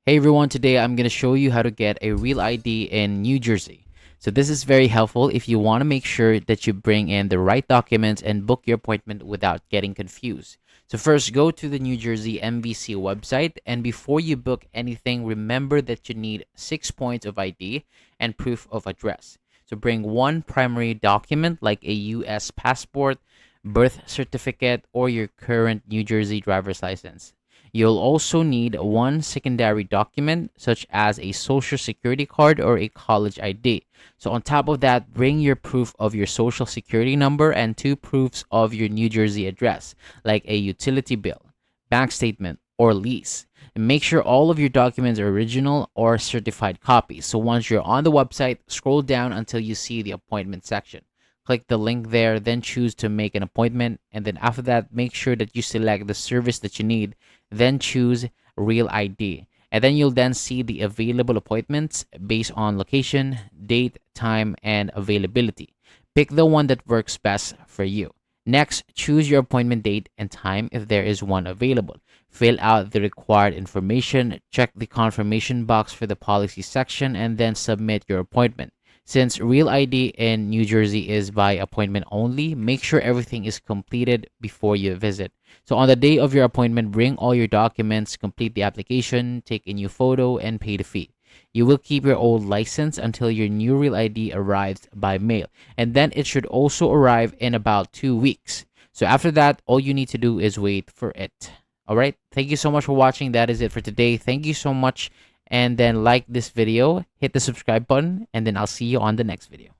Hey everyone, today I'm going to show you how to get a real ID in New Jersey. So this is very helpful if you want to make sure that you bring in the right documents and book your appointment without getting confused. So first, go to the New Jersey MVC website, and before you book anything, remember that you need 6 points of ID and proof of address. So bring one primary document like a US passport, birth certificate, or your current New Jersey driver's license. You'll also need one secondary document, such as a social security card or a college ID. So, on top of that, bring your proof of your social security number and 2 proofs of your New Jersey address, like a utility bill, bank statement, or lease. And make sure all of your documents are original or certified copies. So, once you're on the website, scroll down until you see the appointment section. Click the link there, then choose to make an appointment, and then after that, make sure that you select the service that you need, then choose Real ID. And then you'll then see the available appointments based on location, date, time, and availability. Pick the one that works best for you. Next, choose your appointment date and time if there is one available. Fill out the required information, check the confirmation box for the policy section, and then submit your appointment. Since Real ID in New Jersey is by appointment only, make sure everything is completed before you visit. So on the day of your appointment, bring all your documents, complete the application, take a new photo, and pay the fee. You will keep your old license until your new Real ID arrives by mail, and then it should also arrive in about 2 weeks. So after that, all you need to do is wait for it. All right. Thank you so much for watching. That is it for today. Thank you so much. And then like this video, hit the subscribe button, and then I'll see you on the next video.